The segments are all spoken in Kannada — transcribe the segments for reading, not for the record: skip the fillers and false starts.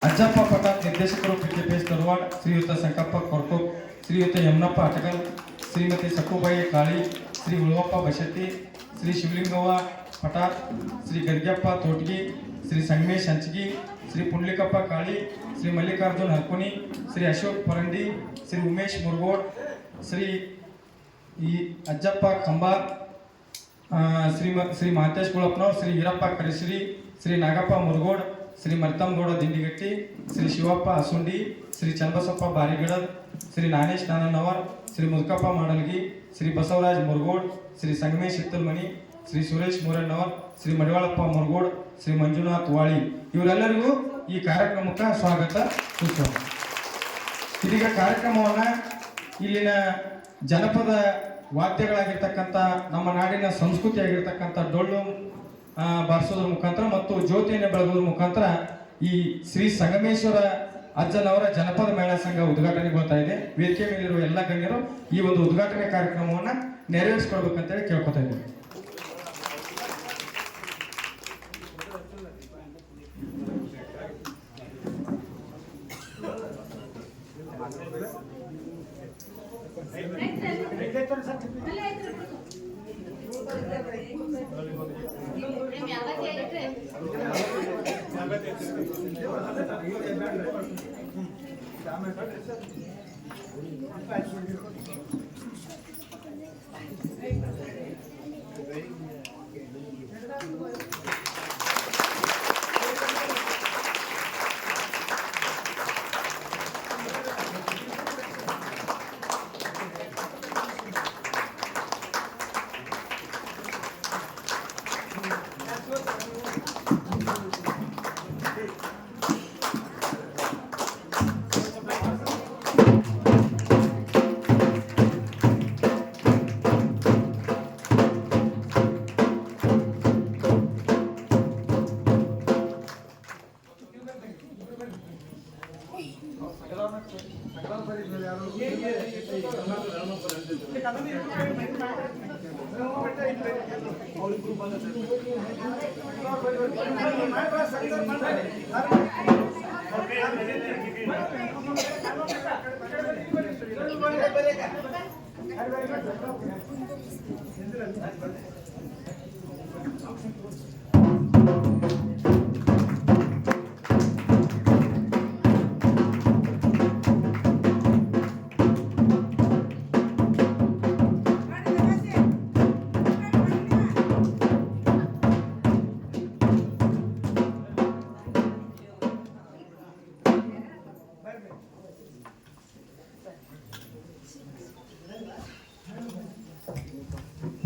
ಅಜ್ಜಪ್ಪ ಪಟಾತ್ ನಿರ್ದೇಶಕರು ಪಿಕೆಪೇಸ್ ತರವಾಡ್, ಶ್ರೀಯುತ ಸಂಕಪ್ಪ ಕೊರ್ಕೋಪ್, ಶ್ರೀಯುತ ಯಮನಪ್ಪ ಅಟಕಲ್, ಶ್ರೀಮತಿ ಸಕ್ಕುಬಾಯಿ ಕಾಳಿ, ಶ್ರೀ ಉಳವಪ್ಪ ಬಶೆಟ್ಟಿ, ಶ್ರೀ ಶಿವಲಿಂಗವ್ವ ಪಟಾತ್, ಶ್ರೀ ಗರ್ಗಪ್ಪ ತೋಟಗಿ, ಶ್ರೀ ಸಂಗಮೇಶ್ ಹಂಚಗಿ, ಶ್ರೀ ಪುಂಡ್ಲಿಕಪ್ಪ ಕಾಳಿ, ಶ್ರೀ ಮಲ್ಲಿಕಾರ್ಜುನ್ ಹರ್ಕುನಿ, ಶ್ರೀ ಅಶೋಕ್ ಪರಂಡಿ, ಶ್ರೀ ಉಮೇಶ್ ಮುರ್ಗೋಡ್, ಶ್ರೀ ಅಜ್ಜಪ್ಪ ಕಂಬಾರ್, ಶ್ರೀ ಮಹಂತೇಶ್ ಗುಳಪ್ಪನವ್ರು, ಶ್ರೀ ಈರಪ್ಪ ಕರಿಶ್ರೀ, ಶ್ರೀ ನಾಗಪ್ಪ ಮುರುಗೋಡ್, ಶ್ರೀ ಮರ್ತಂಗೌಡ ದಿಂಡಿಗಟ್ಟಿ, ಶ್ರೀ ಶಿವಪ್ಪ ಹಸುಂಡಿ, ಶ್ರೀ ಚನ್ನಬಸಪ್ಪ ಬಾರಿಗಿಡದ್, ಶ್ರೀ ನಾನೇಶ್ ನಾನಣ್ಣವರ್, ಶ್ರೀ ಮುದುಕಪ್ಪ ಮಾಡಲ್ಗಿ, ಶ್ರೀ ಬಸವರಾಜ್ ಮುರುಗೋಡ್, ಶ್ರೀ ಸಂಗಮೇಶ್ ಹಿತ್ತಲ್ಮನಿ, ಶ್ರೀ ಸುರೇಶ್ ಮೂರಣ್ಣವರ್, ಶ್ರೀ ಮಡಿವಾಳಪ್ಪ ಮುರುಗೋಡ್, ಶ್ರೀ ಮಂಜುನಾಥ್ ವಾಳಿ ಇವರೆಲ್ಲರಿಗೂ ಈ ಕಾರ್ಯಕ್ರಮಕ್ಕೆ ಸ್ವಾಗತ ಸೂಚನೆ. ಇದೀಗ ಕಾರ್ಯಕ್ರಮವನ್ನು ಇಲ್ಲಿನ ಜನಪದ ವಾದ್ಯಗಳಾಗಿರ್ತಕ್ಕಂಥ ನಮ್ಮ ನಾಡಿನ ಸಂಸ್ಕೃತಿ ಆಗಿರ್ತಕ್ಕಂಥ ಡೊಳ್ಳು ಬಾರಿಸೋದ್ರ ಮುಖಾಂತರ ಮತ್ತು ಜ್ಯೋತಿಯನ್ನು ಬೆಳಗೋದ್ರ ಮುಖಾಂತರ ಈ ಶ್ರೀ ಸಂಗಮೇಶ್ವರ ಅಜ್ಜನವರ ಜನಪದ ಮಹಿಳಾ ಸಂಘ ಉದ್ಘಾಟನೆಗೊಳ್ತಾ ಇದೆ. ವೇದಿಕೆ ಮೇಲಿರುವ ಎಲ್ಲ ಗಣ್ಯರು ಈ ಒಂದು ಉದ್ಘಾಟನೆ ಕಾರ್ಯಕ್ರಮವನ್ನು ನೆರವೇರಿಸಿಕೊಡ್ಬೇಕಂತೇಳಿ ಕೇಳ್ಕೊತಾ ಇದ್ದೀವಿ.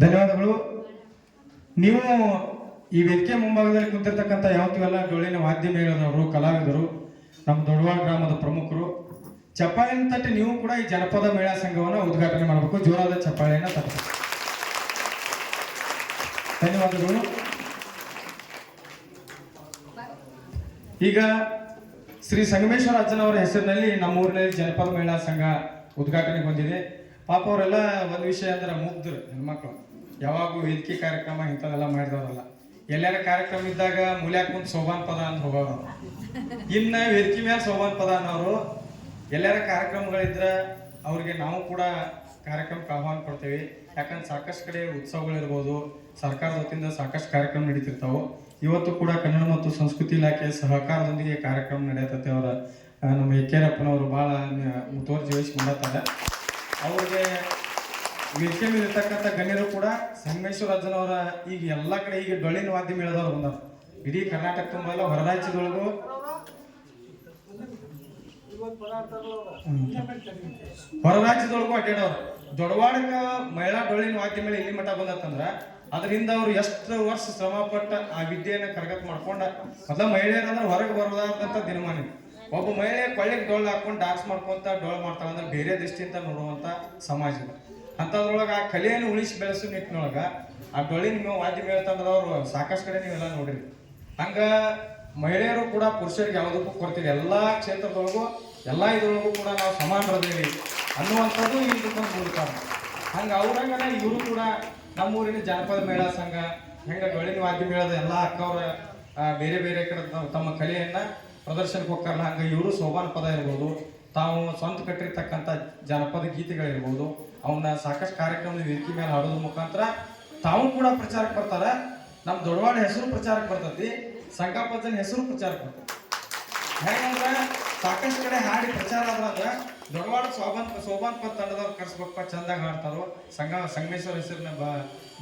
ಧನ್ಯವಾದಗಳು. ನೀವು ಈ ವೇದಿಕೆ ಮುಂಭಾಗದಲ್ಲಿ ಕುಂತಿರ್ತಕ್ಕಂಥ ಯಾವತ್ತಿವೆಲ್ಲ ಡೊಳ್ಳಿನ ವಾದ್ಯ ಮೇಳದವರು, ಕಲಾವಿದರು, ನಮ್ಮ ದೊಡ್ಡವಾಡ ಗ್ರಾಮದ ಪ್ರಮುಖರು, ಚಪ್ಪಾಳೆಯನ್ನು ತಟ್ಟಿ ನೀವು ಕೂಡ ಈ ಜನಪದ ಮೇಳ ಸಂಘವನ್ನು ಉದ್ಘಾಟನೆ ಮಾಡಬೇಕು. ಜೋರಾದ ಚಪ್ಪಾಳೆಯನ್ನು ತಟ್ಟಬೇಕು. ಧನ್ಯವಾದಗಳು. ಈಗ ಶ್ರೀ ಸಂಗಮೇಶ್ವರ ಅಜ್ಜನವರ ಹೆಸರಿನಲ್ಲಿ ನಮ್ಮ ಊರಿನಲ್ಲಿ ಜನಪದ ಮೇಳ ಸಂಘ ಉದ್ಘಾಟನೆಗೆ ಬಂದಿದೆ. ಪಾಪ ಅವರೆಲ್ಲ ಒಂದು ವಿಷಯ ಅಂದ್ರೆ ಮುಗ್ಧರು ಹೆಣ್ಮಕ್ಳು, ಯಾವಾಗೂ ವೇದಿಕೆ ಕಾರ್ಯಕ್ರಮ ಇಂಥದೆಲ್ಲ ಮಾಡಿದವರಲ್ಲ. ಎಲ್ಲಾರ ಕಾರ್ಯಕ್ರಮ ಇದ್ದಾಗ ಮೂಲ್ಯಾಕ ಮುಂದೆ ಸೋಬಾನ್ ಪದ ಅಂತ ಹೋಗೋರು, ಇನ್ನ ವೇದಿಕೆ ಮೇಲೆ ಸೋಬಾನ್ ಪದ ಅನ್ನೋರು. ಎಲ್ಲಾರ ಕಾರ್ಯಕ್ರಮಗಳಿದ್ರೆ ಅವ್ರಿಗೆ ನಾವು ಕೂಡ ಕಾರ್ಯಕ್ರಮಕ್ಕೆ ಆಹ್ವಾನ ಕೊಡ್ತೇವೆ. ಯಾಕಂದ್ರೆ ಸಾಕಷ್ಟು ಕಡೆ ಉತ್ಸವಗಳಿರ್ಬೋದು, ಸರ್ಕಾರದ ವತಿಯಿಂದ ಸಾಕಷ್ಟು ಕಾರ್ಯಕ್ರಮ ನಡೀತಿರ್ತಾವೆ. ಇವತ್ತು ಕೂಡ ಕನ್ನಡ ಮತ್ತು ಸಂಸ್ಕೃತಿ ಇಲಾಖೆ ಸಹಕಾರದೊಂದಿಗೆ ಕಾರ್ಯಕ್ರಮ ನಡೆಯತ್ತೆ. ಅವರ ನಮ್ಮ ಯಕ್ಕೇರಪ್ಪನವರು ಭಾಳ ಮುತುವರ್ಜಿ ವಹಿಸಿ ಮಾಡತ್ತಾರೆ. ಅವ್ರಿಗೆ ವೇದಿಕೆ ಮೇಲೆ ಇರ್ತಕ್ಕಂಥ ಗಣ್ಯರು ಕೂಡ ಸಂಗಮೇಶ್ವರ ಅಜ್ಜನವರ ಈಗ ಎಲ್ಲ ಕಡೆ ಈಗ ಡೊಳ್ಳಿನ ವಾದ್ಯ ಮೇಳದವ್ರು ಬಂದವರು. ಇಡೀ ಕರ್ನಾಟಕ ತುಂಬ ಎಲ್ಲ ಹೊರ ರಾಜ್ಯದೊಳಗು ಅಡ್ಡಾಡವ್ರು. ದೊಡ್ಡವಾಡಕ ಮಹಿಳಾ ಡೊಳ್ಳಿನ ವಾದ್ಯ ಮೇಳ ಇಲ್ಲಿ ಮಠ ಬಂದತ್ತಂದ್ರ ಅದರಿಂದ ಅವ್ರು ಎಷ್ಟು ವರ್ಷ ಶ್ರಮ ಪಟ್ಟ ಆ ವಿದ್ಯೆಯನ್ನ ಕರಗತ್ ಮಾಡ್ಕೊಂಡ ಮೊದಲ ಮಹಿಳೆಯರಂದ್ರೆ ಹೊರಗೆ ಬರೋದಾದಂತ ದಿನಮಾನ. ಒಬ್ಬ ಮಹಿಳೆ ಕೊಳ್ಳಿಗೆ ಡೊಳ್ಳು ಹಾಕೊಂಡು ಡಾನ್ಸ್ ಮಾಡ್ಕೊಂತ ಡೊಳ್ಳು ಮಾಡ್ತಾಳೆ ಅಂದ್ರೆ ಬೇರೆ ದೃಷ್ಟಿಯಿಂದ ನೋಡುವಂತ ಸಮಾಜ. ಅಂತದ್ರೊಳಗೆ ಆ ಕಲೆಯನ್ನು ಉಳಿಸಿ ಬೆಳೆಸೋ ನಿಟ್ಟಿನೊಳಗ ಆ ಡೊಳ್ಳಿನ ವಾದ್ಯ ಮೇಳ್ತಂದ್ರವ್ರು ಸಾಕಷ್ಟು ಕಡೆ ನೀವೆಲ್ಲ ನೋಡ್ರಿ. ಹಂಗ ಮಹಿಳೆಯರು ಕೂಡ ಪುರುಷರಿಗೆ ಯಾವುದಕ್ಕೂ ಕೊಡ್ತೀವಿ. ಎಲ್ಲಾ ಕ್ಷೇತ್ರದೊಳಗೂ ಎಲ್ಲ ಇದ್ರೊಳಗೂ ಕೂಡ ನಾವು ಸಮಾನರದೇವಿ ಅನ್ನುವಂಥದ್ದು ಇದಕ್ಕೊಂದು ಮೂಲ ಕಾರಣ. ಹಂಗ ಅವ್ರಂಗನ ಇವರು ಕೂಡ ನಮ್ಮೂರಿನ ಜನಪದ ಮೇಳ ಸಂಘ ಹೆಂಗ ಡೊಳ್ಳಿನ ವಾದ್ಯ ಮೇಳದ ಎಲ್ಲ ಅಕ್ಕವ್ರ ಬೇರೆ ಬೇರೆ ಕಡೆ ತಮ್ಮ ಕಲೆಯನ್ನ ಪ್ರದರ್ಶನಕ್ಕೆ ಹೋಗ್ತಾರಲ್ಲ ಹಂಗೆ ಇವರು ಸೋಬಾನ ಪದ ಇರ್ಬೋದು, ತಾವು ಸ್ವಂತ ಕಟ್ಟಿರ್ತಕ್ಕಂಥ ಜನಪದ ಗೀತೆಗಳಿರ್ಬೋದು, ಅವನ್ನ ಸಾಕಷ್ಟು ಕಾರ್ಯಕ್ರಮದ ವೇದಿಕೆ ಮೇಲೆ ಹಾಡೋದ್ರ ಮುಖಾಂತರ ತಾವು ಕೂಡ ಪ್ರಚಾರಕ್ಕೆ ಬರ್ತಾರೆ. ನಮ್ಮ ದೊಡ್ಡವಾಡ ಹೆಸರು ಪ್ರಚಾರಕ್ಕೆ ಬರ್ತೈತಿ, ಸಂಘಪಜನ ಹೆಸರು ಪ್ರಚಾರಕ್ಕೆ ಬರ್ತೈತಿ. ಹೇಗಂದ್ರೆ ಸಾಕಷ್ಟು ಕಡೆ ಹಾಡಿ ಪ್ರಚಾರ ಆದ್ರೆ ದೊಡ್ಡವಾಡ ಸೋಬಾನ್ ಪದ ತಂಡದವ್ರು ಕರ್ಸ್ಬೇಕಪ್ಪ, ಚಂದಾಗಿ ಹಾಡ್ತಾರೋ, ಸಂಗಮೇಶ್ವರ ಹೆಸರಿನ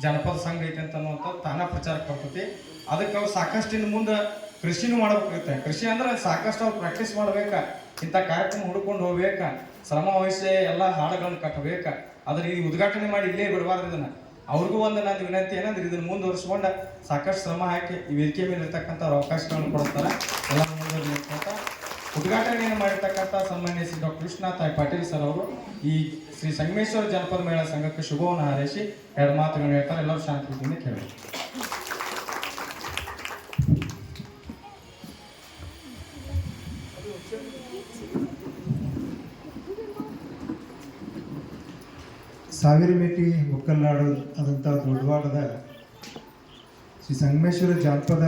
ಜನಪದ ಸಂಘ ಐತೆ ಅಂತ ಅನ್ನುವಂಥದ್ದು ತಾನ ಪ್ರಚಾರಕ್ಕೆ ಬರ್ತೈತಿ. ಅದಕ್ಕೆ ಅವ್ರು ಸಾಕಷ್ಟು ಇನ್ನು ಮುಂದೆ ಕೃಷಿನೂ ಮಾಡ್ಬೇಕಾಗುತ್ತೆ. ಕೃಷಿ ಅಂದ್ರೆ ಸಾಕಷ್ಟು ಅವ್ರು ಪ್ರಾಕ್ಟೀಸ್ ಮಾಡ್ಬೇಕಾ, ಇಂಥ ಕಾರ್ಯಕ್ರಮ ಹುಡ್ಕೊಂಡು ಹೋಗ್ಬೇಕಾ, ಶ್ರಮ ವಹಿಸಿ ಎಲ್ಲ ಹಾಡುಗಳನ್ನು ಕಟ್ಟಬೇಕಾ. ಅದ್ರ ಈ ಉದ್ಘಾಟನೆ ಮಾಡಿ ಇಲ್ಲೇ ಬಿಡಬಾರ್ದು ಇದನ್ನ. ಅವ್ರಿಗೂ ಒಂದು ನನ್ನ ವಿನಂತಿ ಏನಂದ್ರೆ ಇದನ್ನ ಮುಂದುವರಿಸ್ಕೊಂಡು ಸಾಕಷ್ಟು ಶ್ರಮ ಹಾಕಿ ಈ ವೇದಿಕೆ ಮೇಲೆ ಇರ್ತಕ್ಕಂಥ ಅವಕಾಶಗಳನ್ನು ಕೊಡ್ತಾರೆ. ಎಲ್ಲ ಮುಂದುವರಿತ ಉದ್ಘಾಟನೆಯನ್ನು ಮಾಡಿರ್ತಕ್ಕಂಥ ಸನ್ಮಾನ್ಯ ಶ್ರೀ ಡಾಕ್ಟರ್ ಕೃಷ್ಣನಾಥ ಪಾಟೀಲ್ ಸರ್ ಅವರು ಈ ಶ್ರೀ ಸಂಗಮೇಶ್ವರ ಜನಪದ ಮೇಳ ಸಂಘಕ್ಕೆ ಶುಭವನ್ನು ಹಾರೈಸಿ ಎರಡು ಮಾತುಗಳನ್ನು ಹೇಳ್ತಾರೆ. ಎಲ್ಲರೂ ಶಾಂತಿಯಿಂದ ಕೇಳಿ. ಸಾವಿರಮೇಟಿ ಒಕ್ಕಲ್ನಾಡು ಆದಂಥ ದೊಡ್ಡವಾಡದ ಶ್ರೀ ಸಂಗಮೇಶ್ವರ ಜಾನಪದ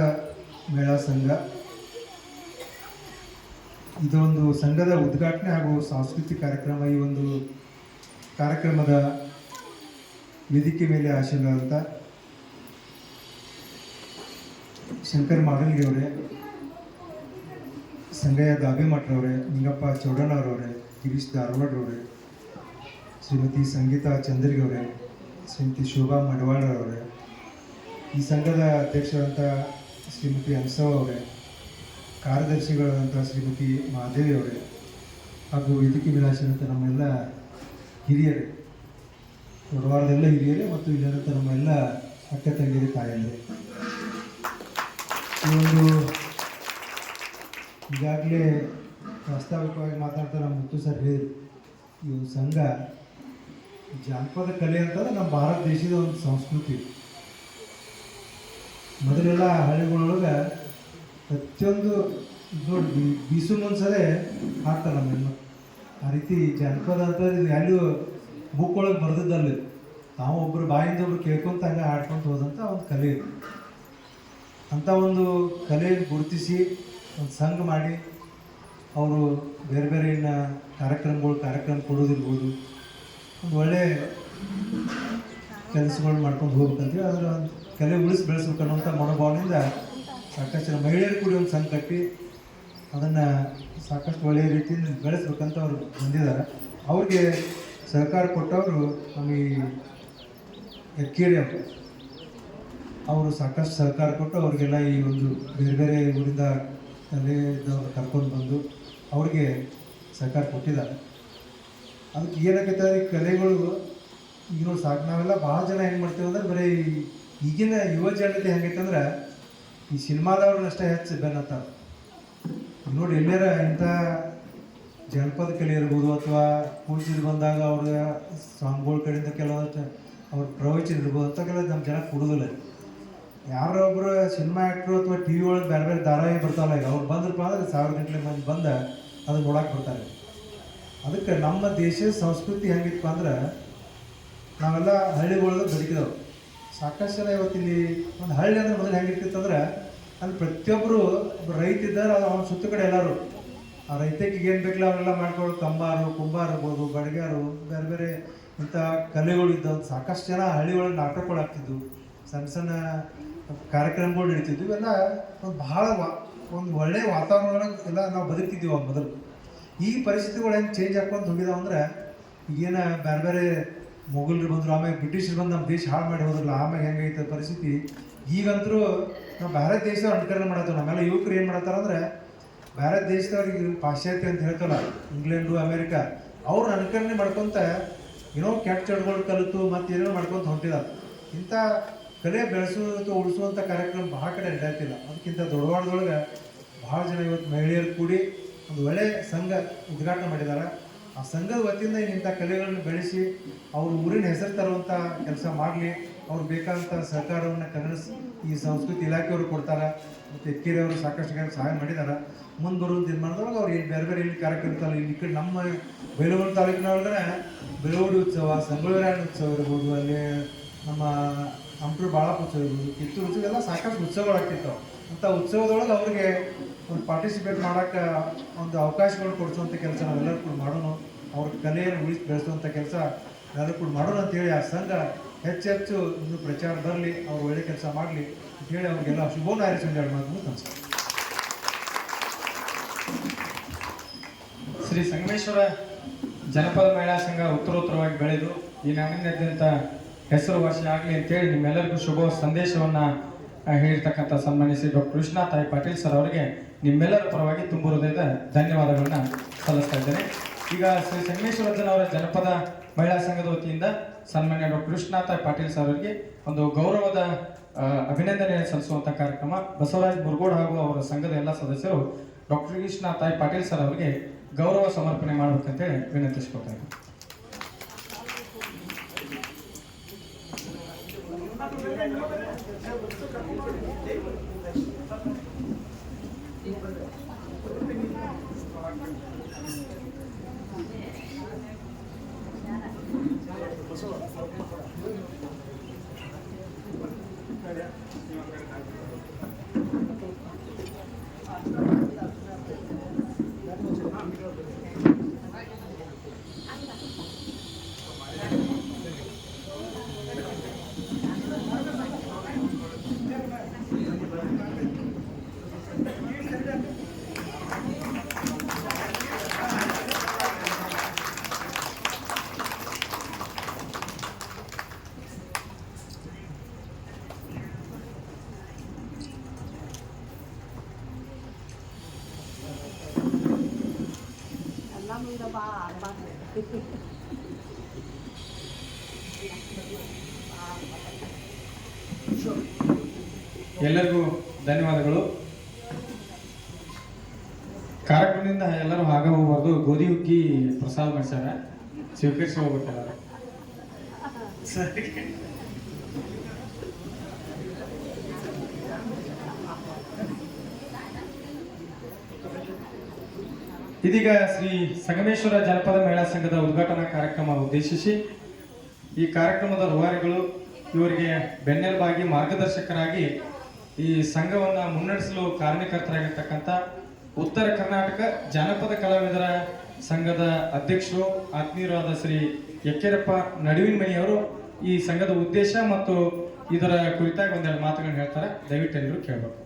ಮೇಳ ಸಂಘ ಇದೊಂದು ಸಂಘದ ಉದ್ಘಾಟನೆ ಹಾಗೂ ಸಾಂಸ್ಕೃತಿಕ ಕಾರ್ಯಕ್ರಮ. ಈ ಒಂದು ಕಾರ್ಯಕ್ರಮದ ವೇದಿಕೆ ಮೇಲೆ ಆಶೀರ್ವಾದಂಥ ಶಂಕರ್ ಮಾಗಲ್ಗಿ ಅವರೇ, ಸಂಗಯ್ಯ ದಾಬಿಮಠರವರೇ, ನಿಂಗಪ್ಪ ಚೌಡಣ್ಣವರವರೇ, ಗಿರೀಶ್ ಧಾರವಾಡ್ರವರೇ, ಶ್ರೀಮತಿ ಸಂಗೀತಾ ಚಂದ್ರಿಗವರೇ, ಶ್ರೀಮತಿ ಶೋಭಾ ಮಡವಾಳರವರೇ, ಈ ಸಂಘದ ಅಧ್ಯಕ್ಷರಾದಂಥ ಶ್ರೀಮತಿ ಹಂಸವ ಅವರೇ, ಕಾರ್ಯದರ್ಶಿಗಳಾದಂಥ ಶ್ರೀಮತಿ ಮಹಾದೇವಿ ಅವರೇ, ಹಾಗೂ ವೇದಿಕೆ ವಿಲಾಸದಂಥ ನಮ್ಮೆಲ್ಲ ಹಿರಿಯರೇ, ದೊಡ್ಡವಾರದೆಲ್ಲ ಹಿರಿಯರೇ ಮತ್ತು ಇಲ್ಲಿರುವಂಥ ನಮ್ಮೆಲ್ಲ ಅಕ್ಕ ತಂಗಿರಿ ತಾಯಂದಿರೇ, ಈ ಒಂದು ಈಗಾಗಲೇ ಪ್ರಾಸ್ತಾವಿಕವಾಗಿ ಮಾತಾಡ್ತಾ ನಮ್ಮ ಮುತ್ತು ಸರ್ ಹೇಳಿದರು, ಈ ಒಂದು ಸಂಘ ಜಾನಪದ ಕಲೆ ಅಂತಂದ್ರೆ ನಮ್ಮ ಭಾರತ ದೇಶದ ಒಂದು ಸಂಸ್ಕೃತಿ. ಮೊದಲೆಲ್ಲ ಹಳ್ಳಿಗಳೊಳಗೆ ಪ್ರತಿಯೊಂದು ನೋಡಿ ಬೀಸು ಮುನ್ಸಲೇ ಹಾಡ್ತಾರೆ ನಮ್ಮೆಲ್ಲ. ಆ ರೀತಿ ಜಾನಪದ ಅಂತ ಇದು ಎಲ್ಲೂ ಬುಕ್ ಒಳಗೆ ಬರೆದಿದ್ದಲ್ಲಿ ನಾವು ಒಬ್ಬರು ಬಾಯಿಂದ ಒಬ್ರು ಕೇಳ್ಕೊಂತ ಹಂಗೆ ಹಾಡ್ಕೊಂತ ಹೋದಂಥ ಒಂದು ಕಲೆ ಇದು. ಅಂಥ ಒಂದು ಕಲೆಯನ್ನು ಗುರುತಿಸಿ ಒಂದು ಸಂಘ ಮಾಡಿ ಅವರು ಬೇರೆ ಬೇರೆ ಕಾರ್ಯಕ್ರಮ ಕೊಡೋದಿರ್ಬೋದು, ಒಂದು ಒಳ್ಳೆ ಕೆಲಸಗಳು ಮಾಡ್ಕೊಂಡು ಹೋಗ್ಬೇಕಂತೀವಿ. ಅದರ ಒಂದು ಕಲೆ ಉಳಿಸಿ ಬೆಳೆಸ್ಬೇಕು ಅನ್ನೋಂಥ ಮನೋಭಾವನೆಯಿಂದ ಸಾಕಷ್ಟು ಜನ ಮಹಿಳೆಯರು ಕೂಡಿ ಒಂದು ಸಂಘ ಕಟ್ಟಿ ಅದನ್ನು ಸಾಕಷ್ಟು ಒಳ್ಳೆಯ ರೀತಿಯಿಂದ ಬೆಳೆಸ್ಬೇಕಂತ ಅವರು ಬಂದಿದ್ದಾರೆ. ಅವ್ರಿಗೆ ಸಹಕಾರ ಕೊಟ್ಟವರು ನಮಗೆ ಎಕ್ಕೇರಿ ಅವರು ಸಾಕಷ್ಟು ಸಹಕಾರ ಕೊಟ್ಟು ಅವರಿಗೆಲ್ಲ ಈ ಒಂದು ಬೇರೆ ಬೇರೆ ಊರಿಂದ ಕಲೆದವ್ರು ಕರ್ಕೊಂಡು ಬಂದು ಅವ್ರಿಗೆ ಸಹಕಾರ ಕೊಟ್ಟಿದ್ದಾರೆ. ಅದಕ್ಕೆ ಏನಾಗೈತೆ ಈ ಕಲೆಗಳು ಈಗ ನೋಡಿ ಸಾಕು ನಾವೆಲ್ಲ ಭಾಳ ಜನ ಏನು ಮಾಡ್ತೇವೆ ಅಂದ್ರೆ ಬರೀ ಈಗಿನ ಯುವ ಜನತೆ ಹೆಂಗೈತೆ ಅಂದ್ರೆ ಈ ಸಿನಿಮಾದವ್ರನ್ನಷ್ಟೇ ಹೆಚ್ಚು ಬೆನ್ನತ್ತಾರೆ. ನೋಡಿ ಎಲ್ಲಾರ ಇಂಥ ಜನಪದ ಕಲೆ ಇರ್ಬೋದು ಅಥವಾ ಪೂಜೆಗೆ ಬಂದಾಗ ಅವ್ರ ಸಾಂಗ್ಗಳ ಕಡೆಯಿಂದ ಕೆಲವೊಂದು ಅವ್ರ ಪ್ರವಚನ ಇರ್ಬೋದು ಅಂಥಕ್ಕೆಲ್ಲ ನಮ್ಮ ಜನ ಕೊಡೋದಿಲ್ಲ. ಯಾರೊಬ್ಬರು ಸಿನಿಮಾ ಆ್ಯಕ್ಟ್ರು ಅಥವಾ ಟಿ ವಿ ಒಳಗೆ ಬೇರೆ ಬೇರೆ ಧಾರಾವಾಹಿ ಬರ್ತಾವಲ್ಲ, ಈಗ ಅವ್ರು ಬಂದ್ರಪ್ಪ ಅಂದ್ರೆ 1000 ಗಂಟೆ ಮಂದಿ ಬಂದು ಅದನ್ನ ನೋಡಕ್ಕೆ ಬರ್ತಾರೆ. ಅದಕ್ಕೆ ನಮ್ಮ ದೇಶದ ಸಂಸ್ಕೃತಿ ಹೆಂಗಿತ್ತಪ್ಪ ಅಂದ್ರೆ ನಾವೆಲ್ಲ ಹಳ್ಳಿಗಳೊಳಗೆ ಬದುಕಿದವು. ಸಾಕಷ್ಟು ಜನ ಇವತ್ತಿಲ್ಲಿ ಒಂದು ಹಳ್ಳಿ ಅಂದ್ರೆ ಮೊದಲು ಹೆಂಗಿರ್ತಿತ್ತು ಅಂದ್ರೆ ಅಲ್ಲಿ ಪ್ರತಿಯೊಬ್ಬರು ಒಬ್ಬ ರೈತ ಇದ್ದಾರೆ, ಅವನ ಸುತ್ತ ಕಡೆ ಎಲ್ಲರೂ ಆ ರೈತಕ್ಕೆ ಏನು ಬೇಕಿಲ್ಲ ಅವರೆಲ್ಲ ಮಾಡ್ಕೊಳ್ಳೋದು. ಕುಂಬಾರ ಇರ್ಬೋದು, ಬಡಿಗಾರು, ಬೇರೆ ಬೇರೆ ಇಂಥ ಕಲೆಗಳು ಇದ್ದವು. ಸಾಕಷ್ಟು ಜನ ಹಳ್ಳಿ ಒಳಗೆ ನಾಟಕಗಳು ಆಗ್ತಿದ್ವು, ಸಣ್ಣ ಸಣ್ಣ ಕಾರ್ಯಕ್ರಮಗಳು ನಡೀತಿದ್ವು. ಇವೆಲ್ಲ ಒಂದು ಭಾಳ ಒಂದು ಒಳ್ಳೆಯ ವಾತಾವರಣ ಎಲ್ಲ ನಾವು ಬದುಕ್ತಿದ್ದೀವಿ ಅವಾಗ ಮೊದಲು. ಈ ಪರಿಸ್ಥಿತಿಗಳು ಹೆಂಗೆ ಚೇಂಜ್ ಹಾಕ್ಕೊಂಡು ಹೋಗಿದಾವೆ ಅಂದ್ರೆ ಈಗೇನು ಬೇರೆ ಬೇರೆ ಮೊಘಲರು ಬಂದರು, ಆಮೇಲೆ ಬ್ರಿಟಿಷರು ಬಂದು ನಮ್ಮ ದೇಶ ಹಾಳು ಮಾಡಿ ಹೋದ್ರಲ್ಲ, ಆಮೇಲೆ ಹೆಂಗೈತೆ ಪರಿಸ್ಥಿತಿ. ಈಗಂತರೂ ನಾವು ಬೇರೆ ದೇಶದವ್ರು ಅನುಕರಣೆ ಮಾಡತ್ತೇವೆ. ನಮ್ಮೆಲ್ಲ ಯುವಕರು ಏನು ಮಾಡತ್ತಾರ ಅಂದ್ರೆ ಬೇರೆ ದೇಶದವ್ರಿಗೆ ಪಾಶ್ಚಾತ್ಯ ಅಂತ ಹೇಳ್ತಲ್ಲ, ಇಂಗ್ಲೆಂಡು ಅಮೇರಿಕಾ, ಅವ್ರನ್ನ ಅನುಕರಣೆ ಮಾಡ್ಕೊತ ಏನೋ ಕೆಟ್ಟ ಚಟಗಳು ಕಲಿತು ಮತ್ತು ಏನೇನೋ ಮಾಡ್ಕೊತ ಹೊಂಟಿದ್ದಾರೆ. ಇಂಥ ಕಲೆ ಬೆಳೆಸುವಂಥ ಉಳಿಸುವಂಥ ಕಾರ್ಯಕ್ರಮ ಭಾಳ ಕಡೆ ನಡೆಯುತ್ತಿಲ್ಲ. ಅದಕ್ಕಿಂತ ದೊಡ್ಡವಾಡದೊಳಗೆ ಭಾಳ ಜನ ಇವತ್ತು ಮಹಿಳೆಯರು ಕೂಡಿ ಒಂದು ಒಳ್ಳೆಯ ಸಂಘ ಉದ್ಘಾಟನೆ ಮಾಡಿದ್ದಾರೆ. ಆ ಸಂಘದ ವತಿಯಿಂದ ಇಂಥ ಕಲೆಗಳನ್ನು ಬೆಳೆಸಿ ಅವರು ಊರಿನ ಹೆಸರು ತರುವಂಥ ಕೆಲಸ ಮಾಡಲಿ. ಅವ್ರು ಬೇಕಾದಂಥ ಸಹಕಾರವನ್ನು ಕನ್ನಡ ಈ ಸಂಸ್ಕೃತಿ ಇಲಾಖೆಯವರು ಕೊಡ್ತಾರೆ ಮತ್ತು ಎಕ್ಕೇರಿಯವರು ಸಾಕಷ್ಟು ಸಹಾಯ ಮಾಡಿದ್ದಾರೆ. ಮುಂದೆ ಬರುವ ನಿರ್ಮಾಣದೊಳಗೆ ಅವ್ರು ಏನು ಬೇರೆ ಬೇರೆ ಇಲ್ಲಿ ಕಾರ್ಯಕ್ರಮ ಇರ್ತಾರೆ. ಇಲ್ಲಿ ಕಡೆ ನಮ್ಮ ಬೈಲಹೊಂಗಲ ತಾಲೂಕಿನೊಳಗಡೆ ಬೆಳವಡಿ ಉತ್ಸವ, ಸಂಗೊಳ್ಳಿರಾಯಣ್ಣ ಉತ್ಸವ ಇರ್ಬೋದು, ಅಲ್ಲಿ ನಮ್ಮ ಹಂಪಿ ಬಾಳಪ್ಪ ಉತ್ಸವ ಇರ್ಬೋದು, ಕಿತ್ತೂರು ಉತ್ಸವ, ಎಲ್ಲ ಸಾಕಷ್ಟು ಉತ್ಸವಗಳು ಆಗ್ತಿರ್ತಾವೆ. ಅಂತ ಉತ್ಸವದೊಳಗೆ ಅವ್ರಿಗೆ ಒಂದು ಪಾರ್ಟಿಸಿಪೇಟ್ ಮಾಡೋಕ್ಕೆ ಒಂದು ಅವಕಾಶಗಳು ಕೊಡಿಸುವಂಥ ಕೆಲಸ ನಾವೆಲ್ಲರೂ ಕೂಡ ಮಾಡೋಣ. ಅವ್ರ ಕಲೆಯನ್ನು ಉಳಿಸಿ ಬೆಳೆಸುವಂಥ ಕೆಲಸ ಎಲ್ಲರೂ ಕೂಡ ಮಾಡೋಣ ಅಂತೇಳಿ ಆ ಸಂಘ ಹೆಚ್ಚೆಚ್ಚು ಇನ್ನು ಪ್ರಚಾರ ಬರಲಿ, ಅವ್ರು ಒಳ್ಳೆ ಕೆಲಸ ಮಾಡಲಿ ಅಂತೇಳಿ ಅವ್ರಿಗೆಲ್ಲ ಶುಭವನ್ನು ಹಾರೈಸಿ ಒಂದು 2 ಮಾತು ನಮಸ್ಕಾರ. ಶ್ರೀ ಸಂಗಮೇಶ್ವರ ಜನಪದ ಮಹಿಳಾ ಸಂಘ ಉತ್ತರೋತ್ತರವಾಗಿ ಬೆಳೆದು ಈ ನಾಡಿನಾದ್ಯಂತ ಹೆಸರುವಾಸಿ ಆಗಲಿ ಅಂತೇಳಿ ನಿಮ್ಮೆಲ್ಲರಿಗೂ ಶುಭ ಸಂದೇಶವನ್ನು ಹೇಳಿರ್ತಕ್ಕಂಥ ಸನ್ಮಾನಿಸಿ ಡಾಕ್ಟರ್ ಕೃಷ್ಣ ತಾಯಿ ಪಾಟೀಲ್ ಸರ್ ಅವರಿಗೆ ನಿಮ್ಮೆಲ್ಲರ ಪರವಾಗಿ ತುಂಬು ಹೃದಯದ ಧನ್ಯವಾದಗಳನ್ನ ಸಲ್ಲಿಸ್ತಾ ಇದ್ದೇನೆ. ಈಗ ಶ್ರೀ ಸಂಗಮೇಶ್ವರ ಜನಪದ ಮಹಿಳಾ ಸಂಘದ ವತಿಯಿಂದ ಸನ್ಮಾನ್ಯ ಡಾಕ್ಟರ್ ಕೃಷ್ಣ ತಾಯಿ ಪಾಟೀಲ್ ಸರ್ ಅವರಿಗೆ ಒಂದು ಗೌರವದ ಅಭಿನಂದನೆ ಸಲ್ಲಿಸುವಂಥ ಕಾರ್ಯಕ್ರಮ ಬಸವರಾಜ್ ಮುರುಗೋಡ್ ಹಾಗೂ ಅವರ ಸಂಘದ ಎಲ್ಲ ಸದಸ್ಯರು ಡಾಕ್ಟರ್ ಕೃಷ್ಣ ತಾಯಿ ಪಾಟೀಲ್ ಸರ್ ಅವರಿಗೆ ಗೌರವ ಸಮರ್ಪಣೆ ಮಾಡಬೇಕಂತೇಳಿ ವಿನಂತಿಸ್ಕೊತಾ ಇದ್ದೀನಿ. ಎಲ್ಲರಿಗೂ ಧನ್ಯವಾದಗಳು. ಕಾರ್ಯಕ್ರಮದಿಂದ ಎಲ್ಲರೂ ಆಗ ಹೋಗ್ಬಾರ್ದು, ಗೋಧಿ ಹುಗ್ಗಿ ಪ್ರಸಾದ ಮಾಡ್ಸ್ಯಾರ, ಸ್ವೀಕರಿಸಿ ಹೋಗ್ಬೇಕಲ್ಲ. ಸರಿ, ಇದೀಗ ಶ್ರೀ ಸಂಗಮೇಶ್ವರ ಜನಪದ ಮಹಿಳಾ ಸಂಘದ ಉದ್ಘಾಟನಾ ಕಾರ್ಯಕ್ರಮ ಉದ್ದೇಶಿಸಿ ಈ ಕಾರ್ಯಕ್ರಮದ ರೂವಾರಿಗಳು ಇವರಿಗೆ ಬೆನ್ನೆಲುಬಾಗಿ ಮಾರ್ಗದರ್ಶಕರಾಗಿ ಈ ಸಂಘವನ್ನು ಮುನ್ನಡೆಸಲು ಕಾರಣಕರ್ತರಾಗಿರ್ತಕ್ಕಂಥ ಉತ್ತರ ಕರ್ನಾಟಕ ಜಾನಪದ ಕಲಾವಿದರ ಸಂಘದ ಅಧ್ಯಕ್ಷರು ಆತ್ಮೀಯರಾದ ಶ್ರೀ ಯಕ್ಕೇರಪ್ಪ ನಡುವಿನ ಮನೆಯವರು ಈ ಸಂಘದ ಉದ್ದೇಶ ಮತ್ತು ಇದರ ಕುರಿತಾಗಿ ಒಂದೆರಡು ಮಾತುಗಳನ್ನು ಹೇಳ್ತಾರೆ. ದಯವಿಟ್ಟು ಎಲ್ಲರೂ ಕೇಳಬೇಕು.